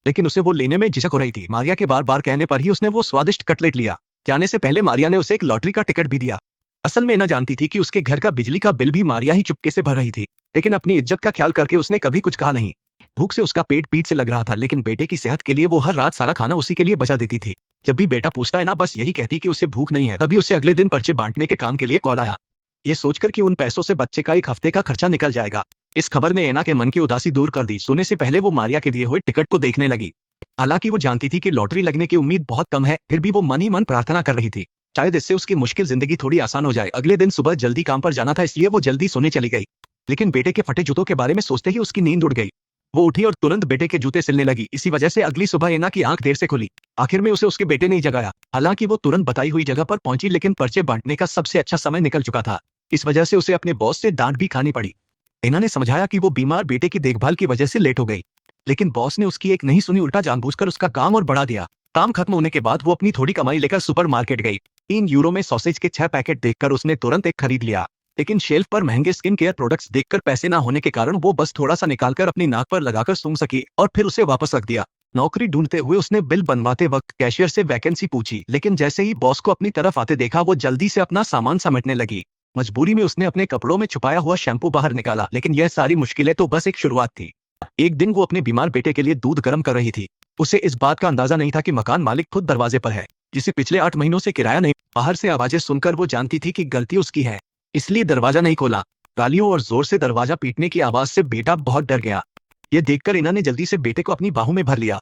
लेकिन उसे वो लेने में झिझक हो रही थी। मारिया के बार बार कहने पर ही उसने वो स्वादिष्ट कटलेट लिया। जाने से पहले मारिया ने उसे एक लॉटरी का टिकट भी दिया। असल में एना जानती थी कि उसके घर का बिजली का बिल भी मारिया ही चुपके से भर रही थी, लेकिन अपनी इज्जत का ख्याल करके उसने कभी कुछ कहा नहीं। भूख से उसका पेट पीठ से लग रहा था, लेकिन बेटे की सेहत के लिए वो हर रात सारा खाना उसी के लिए बचा देती थी। जब भी बेटा पूछता है ना, बस यही कहती कि उसे भूख नहीं है। तभी उसे अगले दिन पर्चे बांटने के काम के लिए कॉल आया। ये सोचकर कि उन पैसों से बच्चे का एक हफ्ते का खर्चा निकल जाएगा। इस खबर ने एना के मन की उदासी दूर कर दी। सोने से पहले वो मारिया के दिए हुए टिकट को देखने लगी। हालांकि वो जानती थी कि लॉटरी लगने की उम्मीद बहुत कम है, फिर भी वो मन ही मन प्रार्थना कर रही थी, शायद इससे उसकी मुश्किल जिंदगी थोड़ी आसान हो जाए। अगले दिन सुबह जल्दी काम पर जाना था, इसलिए वो जल्दी सोने चली गई। लेकिन बेटे के फटे जूतों के बारे में सोचते ही उसकी नींद उड़ गई। वो उठी और तुरंत बेटे के जूते सिलने लगी। इसी वजह से अगली सुबह एना की आंख देर से खुली। आखिर में उसे उसके बेटे ने ही जगाया। हालांकि वो तुरंत बताई हुई जगह पर पहुंची, लेकिन पर्चे बांटने का सबसे अच्छा समय निकल चुका था। इस वजह से उसे अपने बॉस से डांट भी खानी पड़ी। एना ने समझाया कि वो बीमार बेटे की देखभाल की वजह से लेट हो गई, लेकिन बॉस ने उसकी एक नहीं सुनी, उल्टा जानबूझकर उसका काम और बढ़ा दिया। काम खत्म होने के बाद वो अपनी थोड़ी कमाई लेकर सुपरमार्केट गई। 3 यूरो में सॉसेज के 6 पैकेट देखकर उसने तुरंत एक खरीद लिया, लेकिन शेल्फ पर महंगे स्किन केयर प्रोडक्ट्स देखकर पैसे ना होने के कारण वो बस थोड़ा सा निकालकर अपनी नाक पर लगाकर सूंघ सकी और फिर उसे वापस रख दिया। नौकरी ढूंढते हुए उसने बिल बनवाते वक्त कैशियर से वैकेंसी पूछी, लेकिन जैसे ही बॉस को अपनी तरफ आते देखा, वो जल्दी से अपना सामान समेटने लगी। मजबूरी में उसने अपने कपड़ों में छुपाया हुआ शैम्पू बाहर निकाला, लेकिन यह सारी मुश्किलें तो बस एक शुरुआत थी। एक दिन वो अपने बीमार बेटे के लिए दूध गर्म कर रही थी। उसे इस बात का अंदाजा नहीं था कि मकान मालिक खुद दरवाजे पर है, जिसे पिछले 8 महीनों से किराया नहीं। बाहर से आवाजें सुनकर वो जानती थी कि गलती उसकी है, इसलिए दरवाजा नहीं खोला। गालियों और जोर से दरवाजा पीटने की आवाज से बेटा बहुत डर गया। ये देखकर इना ने जल्दी से बेटे को अपनी बाहों में भर लिया।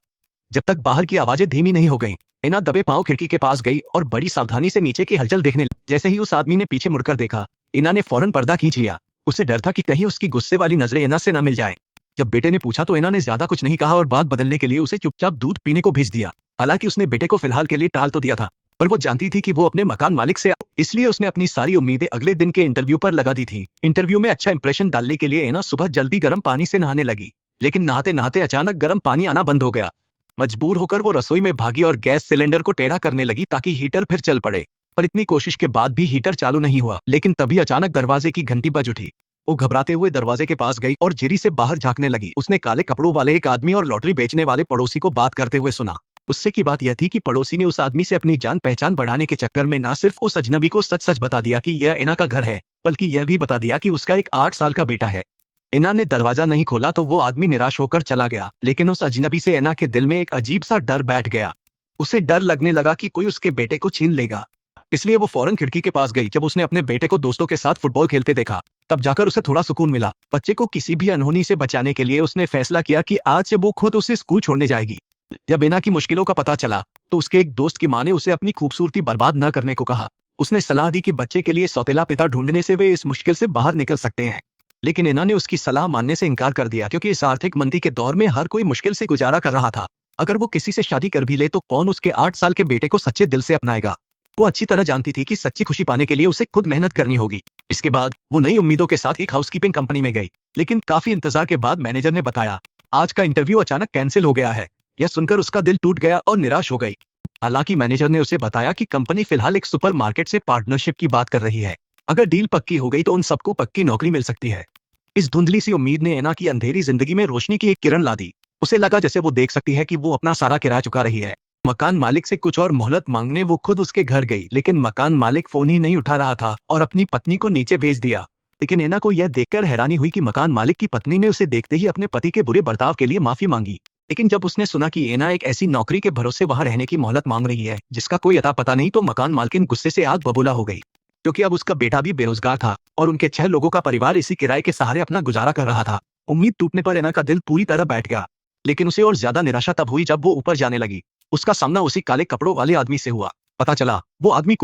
जब तक बाहर की आवाजें धीमी नहीं हो गईं, इना दबे पांव खिड़की के पास गई और बड़ी सावधानी से नीचे की हलचल देखने लगी। जैसे ही उस आदमी ने पीछे मुड़कर देखा, इना ने फौरन पर्दा खींच लिया। उसे डर था कि कहीं उसकी गुस्से वाली नजरें इना से न मिल जाएं। जब बेटे ने पूछा तो इना ने ज्यादा कुछ नहीं कहा और बात बदलने के लिए उसे चुपचाप दूध पीने को भेज दिया। हालांकि उसने बेटे को फिलहाल के लिए टाल तो दिया था, पर वो जानती थी कि वो अपने मकान मालिक से, इसलिए उसने अपनी सारी उम्मीदें अगले दिन के इंटरव्यू पर लगा दी थी। इंटरव्यू में अच्छा इंप्रेशन डालने के लिए एना सुबह जल्दी गर्म पानी से नहाने लगी, लेकिन नहाते नहाते अचानक गर्म पानी आना बंद हो गया। मजबूर होकर वो रसोई में भागी और गैस सिलेंडर को टेढ़ा करने लगी ताकि हीटर फिर चल पड़े, पर इतनी कोशिश के बाद भी हीटर चालू नहीं हुआ। लेकिन तभी अचानक दरवाजे की घंटी बज उठी। वो घबराते हुए दरवाजे के पास गई और झिरी से बाहर झांकने लगी। उसने काले कपड़ों वाले एक आदमी और लॉटरी बेचने वाले पड़ोसी को बात करते हुए सुना। उससे की बात यह थी कि पड़ोसी ने उस आदमी से अपनी जान पहचान बढ़ाने के चक्कर में न सिर्फ उस अजनबी को सच सच बता दिया कि यह इना का घर है, बल्कि यह भी बता दिया कि उसका एक 8 साल का बेटा है। इना ने दरवाजा नहीं खोला तो वो आदमी निराश होकर चला गया, लेकिन उस अजनबी से इना के दिल में एक अजीब सा डर बैठ गया। उसे डर लगने लगा कि कोई उसके बेटे को छीन लेगा, इसलिए वो फौरन खिड़की के पास गई। जब उसने अपने बेटे को दोस्तों के साथ फुटबॉल खेलते देखा, तब जाकर उसे थोड़ा सुकून मिला। बच्चे को किसी भी अनहोनी से बचाने के लिए उसने फैसला किया कि आज से वो खुद उसे स्कूल छोड़ने जाएगी। जब इना की मुश्किलों का पता चला तो उसके एक दोस्त की मां ने उसे अपनी खूबसूरती बर्बाद न करने को कहा। उसने सलाह दी कि बच्चे के लिए सौतेला पिता ढूंढने से वे इस मुश्किल से बाहर निकल सकते हैं, लेकिन इना ने उसकी सलाह मानने से इनकार कर दिया, क्योंकि इस आर्थिक मंदी के दौर में हर कोई मुश्किल से गुजारा कर रहा था। अगर वो किसी से शादी कर भी ले तो कौन उसके 8 साल के बेटे को सच्चे दिल से अपनाएगा। वो अच्छी तरह जानती थी कि सच्ची खुशी पाने के लिए उसे खुद मेहनत करनी होगी। इसके बाद वो नई उम्मीदों के साथ एक हाउसकीपिंग कंपनी में गई, लेकिन काफी इंतजार के बाद मैनेजर ने बताया, आज का इंटरव्यू अचानक कैंसिल हो गया है। यह सुनकर उसका दिल टूट गया और निराश हो गई। हालांकि मैनेजर ने उसे बताया कि कंपनी फिलहाल एक सुपरमार्केट से पार्टनरशिप की बात कर रही है। अगर डील पक्की हो गई तो उन सबको पक्की नौकरी मिल सकती है। इस धुंधली सी उम्मीद ने एना की अंधेरी जिंदगी में रोशनी की एक किरण ला दी। उसे लगा जैसे वो देख सकती है कि वो अपना सारा किराया चुका रही है। मकान मालिक से कुछ और मोहलत मांगने वो खुद उसके घर गई, लेकिन मकान मालिक फोन ही नहीं उठा रहा था और अपनी पत्नी को नीचे भेज दिया। लेकिन एना को यह देखकर हैरानी हुई कि मकान मालिक की पत्नी ने उसे देखते ही अपने पति के बुरे बर्ताव के लिए माफी मांगी। लेकिन जब उसने सुना कि एना एक ऐसी नौकरी के भरोसे वहां रहने की मोहलत मांग रही है जिसका कोई अता पता नहीं, तो मकान मालकिन गुस्से से आग बबूला हो गई, क्योंकि अब उसका बेटा भी बेरोजगार था और उनके 6 लोगों का परिवार इसी किराए के सहारे अपना गुजारा कर रहा था। उम्मीद टूटने पर एना का दिल पूरी तरह बैठ गया, लेकिन उसे और ज्यादा निराशा तब हुई जब वो ऊपर जाने लगी। उसका सामना उसी काले कपड़ों वाले आदमी से हुआ। पता चला वो आदमी